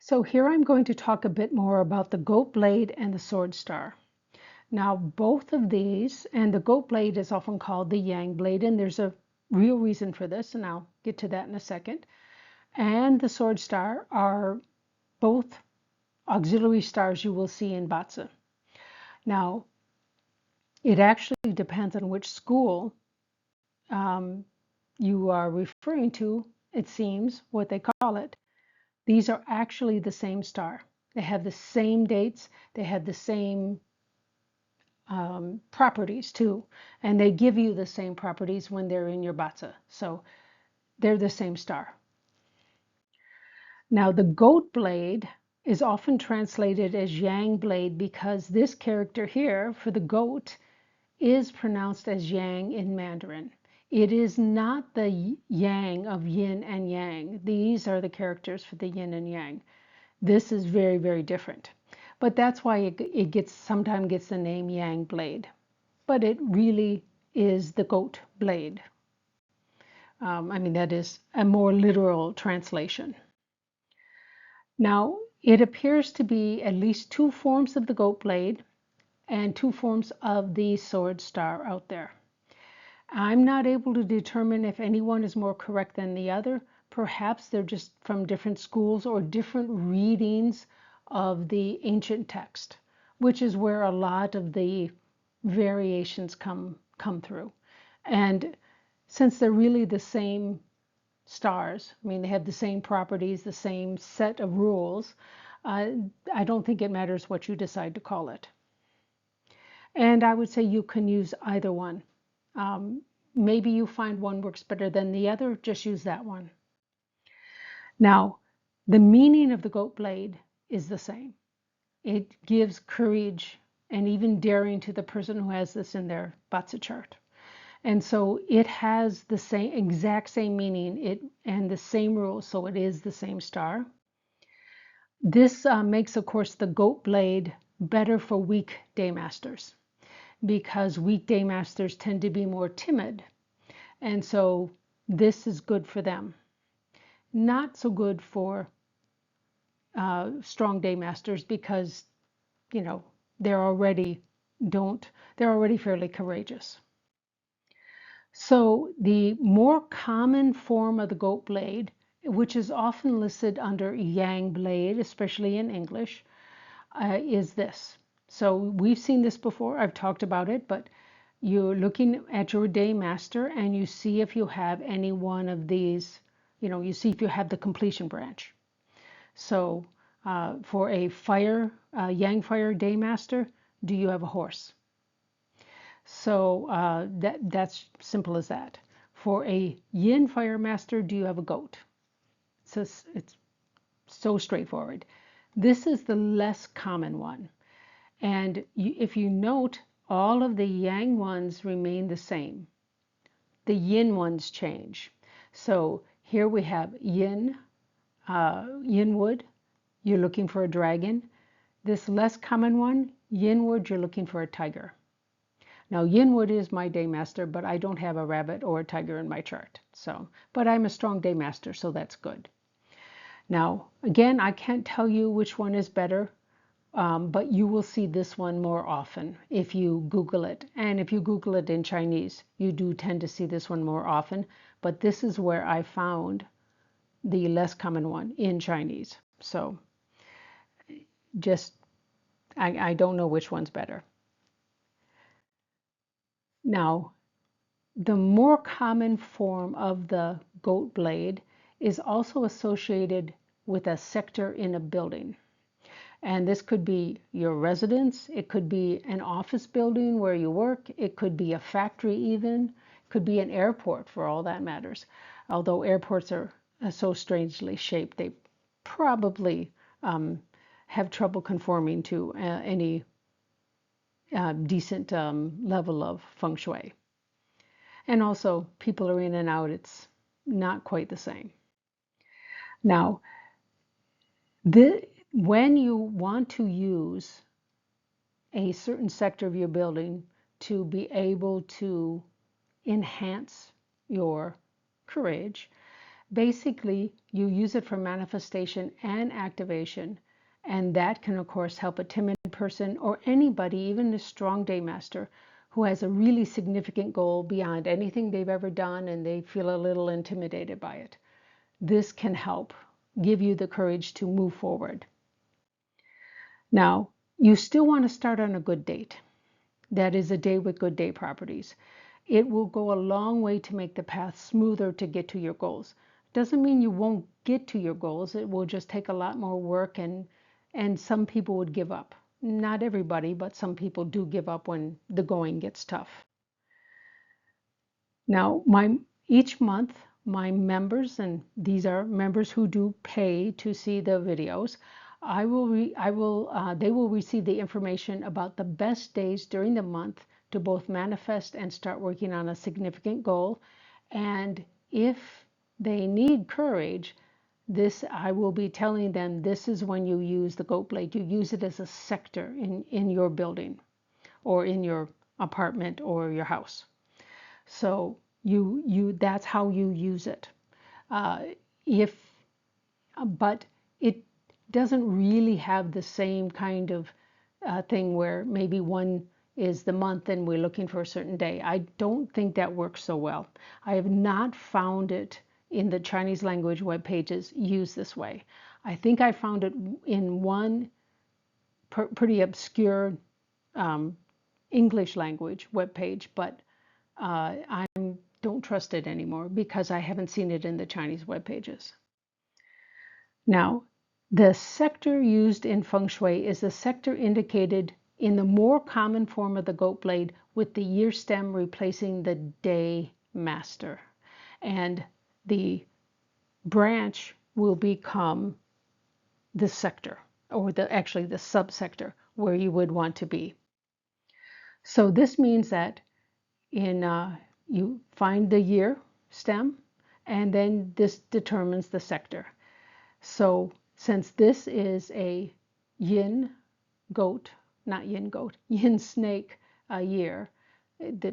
So here I'm going to talk a bit more about the goat blade and the sword star. Now, both of these, and the goat blade is often called the yang blade, and there's a real reason for this, and I'll get to that in a second. And the sword star are both auxiliary stars you will see in Batsa. Now, it actually depends on which school you are referring to, it seems, what they call it. These are actually the same star. They have the same dates, they have the same properties too, and they give you the same properties when they're in your Batsa. So they're the same star. Now, the goat blade is often translated as yang blade because this character here for the goat is pronounced as yang in Mandarin. It is not the yang of yin and yang. These are the characters for the yin and yang. This is very, very different. But that's why it sometimes gets the name yang blade. But it really is the goat blade. That is a more literal translation. Now, it appears to be at least two forms of the goat blade and two forms of the sword star out there. I'm not able to determine if any one is more correct than the other. Perhaps they're just from different schools or different readings of the ancient text, which is where a lot of the variations come through. And since they're really the same stars, they have the same properties, the same set of rules, I don't think it matters what you decide to call it. And I would say you can use either one. Maybe you find one works better than the other, just use that one. Now, the meaning of the goat blade is the same. It gives courage and even daring to the person who has this in their Batsa chart. And so it has the exact same meaning and the same rules, so it is the same star. This makes, of course, the goat blade better for weak daymasters, because weekday masters tend to be more timid. And so this is good for them. Not so good for strong day masters because, they're already fairly courageous. So the more common form of the goat blade, which is often listed under yang blade, especially in English, is this. So we've seen this before. I've talked about it, but you're looking at your day master and you see if you have any one of these, you see if you have the completion branch. So for a yang fire day master, do you have a horse? So that's simple as that. For a yin fire master, do you have a goat? So it's so straightforward. This is the less common one. And if you note, all of the yang ones remain the same. The yin ones change. So here we have yin, yin wood, you're looking for a dragon. This less common one, yin wood, you're looking for a tiger. Now, yin wood is my day master, but I don't have a rabbit or a tiger in my chart. But I'm a strong day master, so that's good. Now, again, I can't tell you which one is better. But you will see this one more often if you Google it. And if you Google it in Chinese, you do tend to see this one more often. But this is where I found the less common one in Chinese. So I don't know which one's better. Now, the more common form of the goat blade is also associated with a sector in a building. And this could be your residence, it could be an office building where you work, it could be a factory even, it could be an airport for all that matters. Although airports are so strangely shaped, they probably have trouble conforming to any decent level of Feng Shui. And also, people are in and out, it's not quite the same. Now, when you want to use a certain sector of your building to be able to enhance your courage, Basically, you use it for manifestation and activation, and that can, of course, help a timid person or anybody, even a strong day master, who has a really significant goal beyond anything they've ever done and they feel a little intimidated by it. This can help give you the courage to move forward. Now, you still want to start on a good date. That is a day with good day properties. It will go a long way to make the path smoother to get to your goals. Doesn't mean you won't get to your goals. It will just take a lot more work, and some people would give up. Not everybody, but some people do give up when the going gets tough. Now, each month, my members, and these are members who do pay to see the videos, they will receive the information about the best days during the month to both manifest and start working on a significant goal. And if they need courage, I will be telling them this is when you use the goat blade. You use it as a sector in your building or in your apartment or your house. So that's how you use it. If But it doesn't really have the same kind of thing where maybe one is the month and we're looking for a certain day. I don't think that works so well. I have not found it in the Chinese language web pages used this way. I think I found it in one pretty obscure English language web page, but I don't trust it anymore because I haven't seen it in the Chinese web pages. Now, the sector used in Feng Shui is the sector indicated in the more common form of the goat blade with the year stem replacing the day master. And the branch will become the sector, or actually the subsector where you would want to be. So this means that you find the year stem, and then this determines the sector. So since this is a yin goat, not yin goat, yin snake year,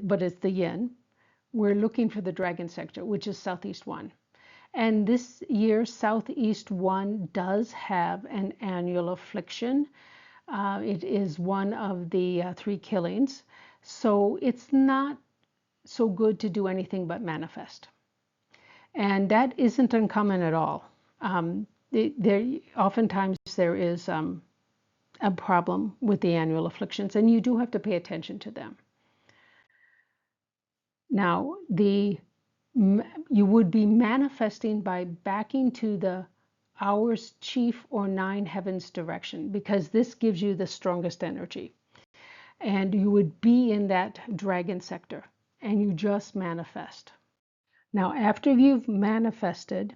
but it's the yin, we're looking for the dragon sector, which is Southeast 1. And this year, Southeast 1 does have an annual affliction. It is one of the 3 killings. So it's not so good to do anything but manifest. And that isn't uncommon at all. Oftentimes there is a problem with the annual afflictions, and you do have to pay attention to them. Now, you would be manifesting by backing to the hour's chief or 9 heavens direction, because this gives you the strongest energy. And you would be in that dragon sector, and you just manifest. Now, after you've manifested,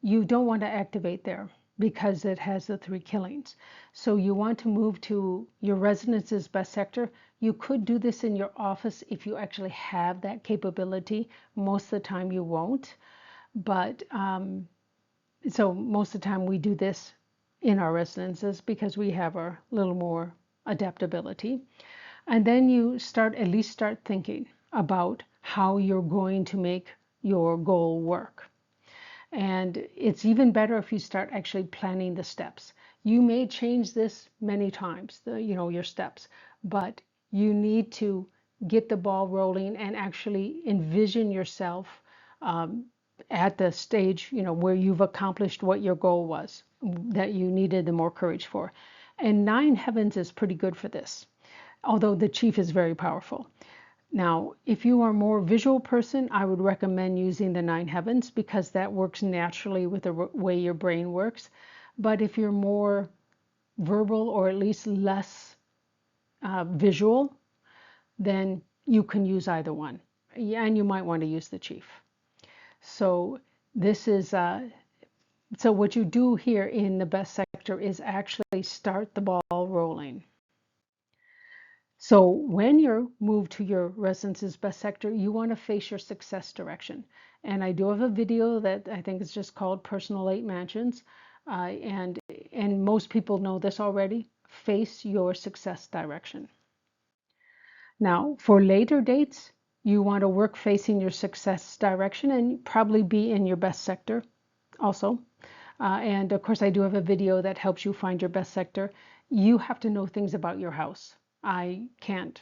you don't want to activate there because it has the 3 killings. So you want to move to your resonance's best sector. You could do this in your office if you actually have that capability. Most of the time you won't. But so most of the time we do this in our resonances because we have a little more adaptability. And then you at least start thinking about how you're going to make your goal work. And it's even better if you start actually planning the steps. You may change this many times, your steps, but you need to get the ball rolling and actually envision yourself at the stage, where you've accomplished what your goal was, that you needed the more courage for. And 9 heavens is pretty good for this, although the chief is very powerful. Now, if you are a more visual person, I would recommend using the 9 heavens because that works naturally with the way your brain works. But if you're more verbal or at least less visual, then you can use either one. Yeah, and you might want to use the chief. So this is so what you do here in the best sector is actually start the ball rolling. So when you're moved to your resonance's best sector, you want to face your success direction. And I do have a video that I think is just called Personal 8 Mansions. And most people know this already. Face your success direction. Now, for later dates, you want to work facing your success direction and probably be in your best sector. also. And of course, I do have a video that helps you find your best sector. You have to know things about your house. I can't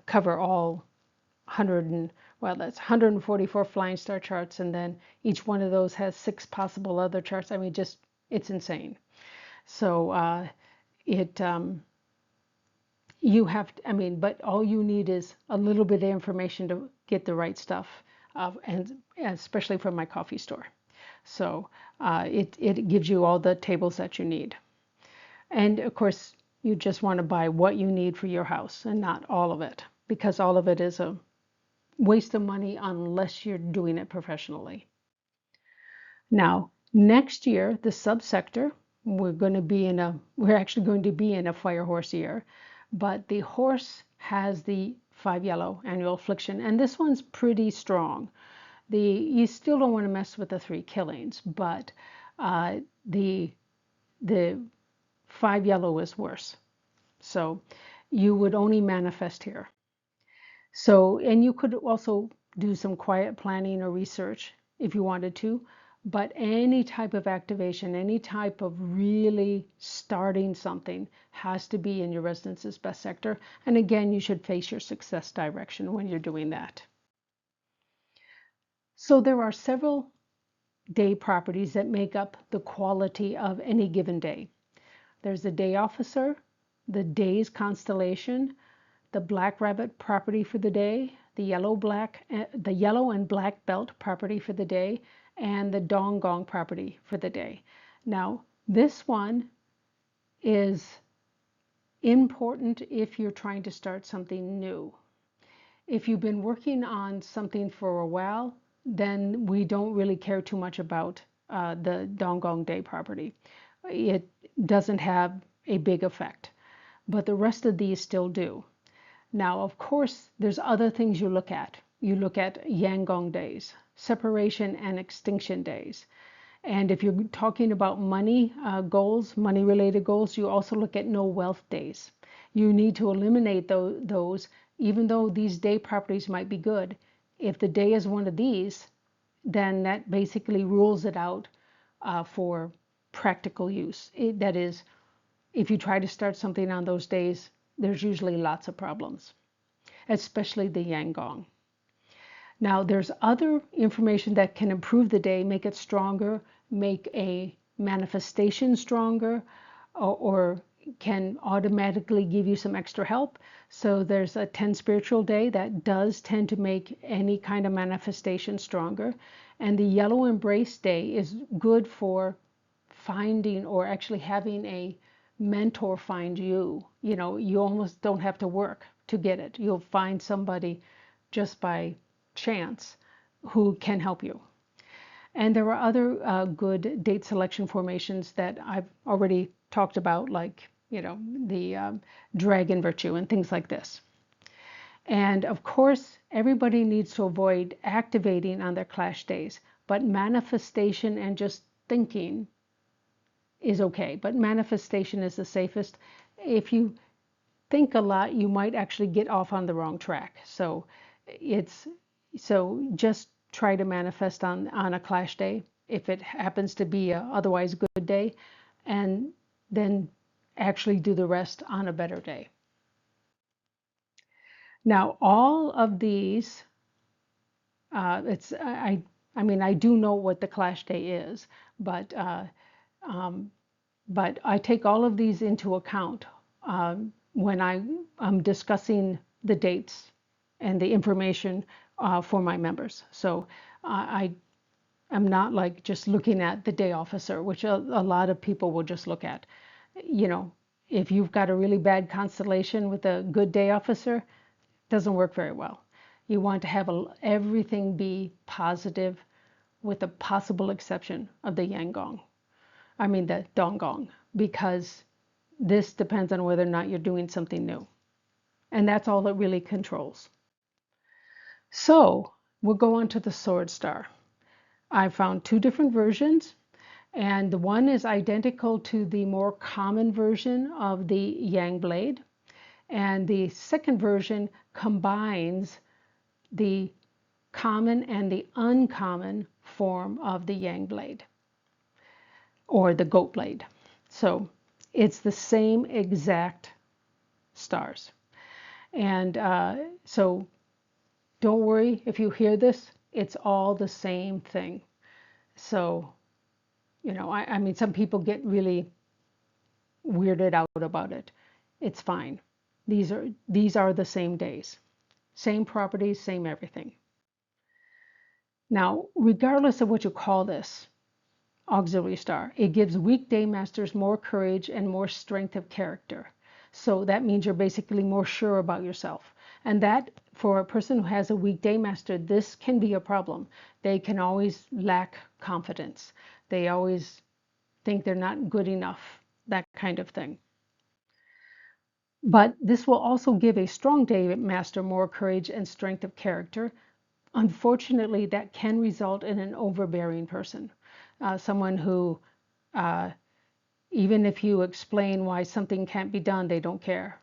cover all 100 and, well, that's 144 flying star charts, and then each one of those has 6 possible other charts. I mean, just, it's insane. So it you have to, I mean, but all you need is a little bit of information to get the right stuff, and especially from my coffee store. So it gives you all the tables that you need. And of course, you just want to buy what you need for your house and not all of it, because all of it is a waste of money unless you're doing it professionally. Now, next year, the subsector, we're actually going to be in a fire horse year, but the horse has the 5 yellow annual affliction, and this one's pretty strong. You still don't want to mess with the 3 killings, but the 5 yellow is worse. So you would only manifest here. So, and you could also do some quiet planning or research if you wanted to, but any type of activation, any type of really starting something has to be in your residence's best sector. And again, you should face your success direction when you're doing that. So there are several day properties that make up the quality of any given day. There's the day officer, the day's constellation, the black rabbit property for the day, the yellow and black belt property for the day, and the dong gong property for the day. Now, this one is important if you're trying to start something new. If you've been working on something for a while, then we don't really care too much about the dong gong day property. It doesn't have a big effect, but the rest of these still do. Now, of course, there's other things you look at. You look at Yanggong days, separation and extinction days. And if you're talking about money goals, money-related goals, you also look at no wealth days. You need to eliminate those, even though these day properties might be good. If the day is one of these, then that basically rules it out for practical use. That is, if you try to start something on those days, there's usually lots of problems, especially the Yanggong. Now, there's other information that can improve the day, make it stronger, make a manifestation stronger, or can automatically give you some extra help. So there's a 10 spiritual day that does tend to make any kind of manifestation stronger. And the yellow embrace day is good for finding or actually having a mentor find you. You know, you almost don't have to work to get it. You'll find somebody just by chance who can help you. And there are other good date selection formations that I've already talked about, like, you know, the dragon virtue and things like this. And of course, everybody needs to avoid activating on their clash days, but manifestation and just thinking is okay. But manifestation is the safest. If you think a lot, you might actually get off on the wrong track. So just try to manifest on a clash day if it happens to be a otherwise good day, and then actually do the rest on a better day. Now, all of these, I mean, I do know what the clash day is, but I take all of these into account when I'm discussing the dates and the information for my members. So I'm not like just looking at the day officer, which a lot of people will just look at. You know, if you've got a really bad constellation with a good day officer, it doesn't work very well. You want to have everything be positive, with the possible exception of the Yanggong. I mean the Donggong, because this depends on whether or not you're doing something new. And that's all it really controls. So we'll go on to the sword star. I found 2 different versions, and the one is identical to the more common version of the Yang blade, and the second version combines the common and the uncommon form of the yang blade or the goat blade. So it's the same exact stars. And so don't worry if you hear this, it's all the same thing. So, I mean, some people get really weirded out about it. It's fine. These are the same days, same properties, same everything. Now, regardless of what you call this auxiliary star, it gives weekday masters more courage and more strength of character. So that means you're basically more sure about yourself. And that, for a person who has a weekday master, this can be a problem. They can always lack confidence. They always think they're not good enough, that kind of thing. But this will also give a strong day master more courage and strength of character. Unfortunately, that can result in an overbearing person, someone who, even if you explain why something can't be done, they don't care.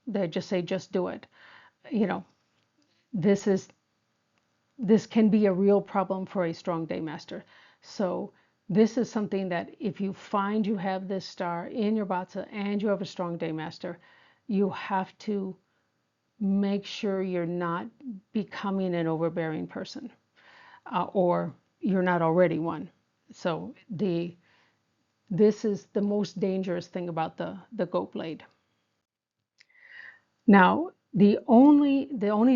They just say, just do it. You know, this can be a real problem for a strong day master. So this is something that if you find you have this star in your Vatsa and you have a strong day master, you have to make sure you're not becoming an overbearing person, or you're not already one. So this is the most dangerous thing about the goat blade. Now, the only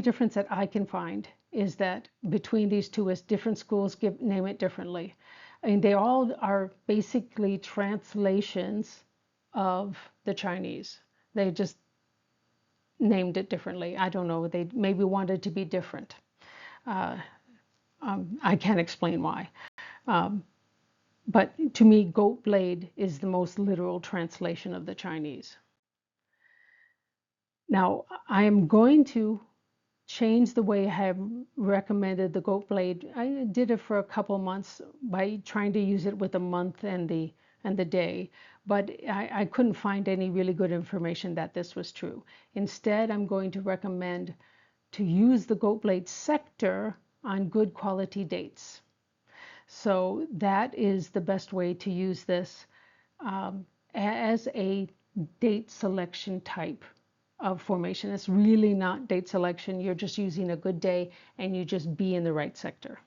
difference that I can find is that between these two is different schools name it differently. I mean, they all are basically translations of the Chinese. They just named it differently. I don't know. They maybe wanted to be different. I can't explain why. But to me, goat blade is the most literal translation of the Chinese. Now, I am going to change the way I have recommended the goat blade. I did it for a couple months by trying to use it with the month and the day, but I couldn't find any really good information that this was true. Instead, I'm going to recommend to use the goat blade sector on good quality dates. So that is the best way to use this as a date selection type of formation. It's really not date selection. You're just using a good day and you just be in the right sector.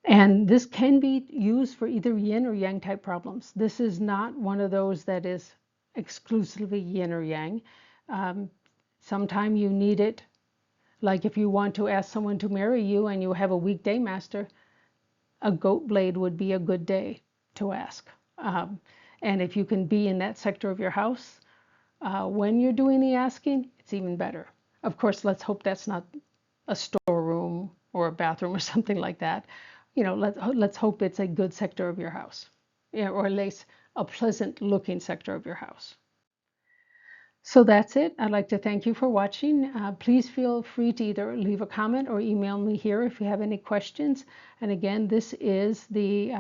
And this can be used for either yin or yang type problems. This is not one of those that is exclusively yin or yang. Sometime you need it. Like if you want to ask someone to marry you and you have a weekday master, a goat blade would be a good day to ask. And if you can be in that sector of your house when you're doing the asking, it's even better. Of course, let's hope that's not a storeroom or a bathroom or something like that. Let's hope it's a good sector of your house, or at least a pleasant looking sector of your house. So that's it. I'd like to thank you for watching. Please feel free to either leave a comment or email me here if you have any questions. And again, this is the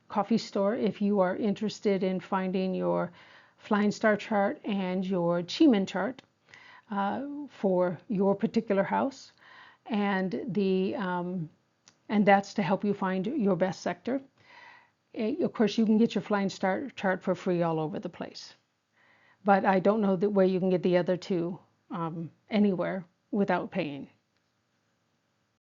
coffee store if you are interested in finding your flying star chart and your Chi-Men chart for your particular house. And that's to help you find your best sector. Of course, you can get your flying star chart for free all over the place. But I don't know where you can get the other two anywhere without paying.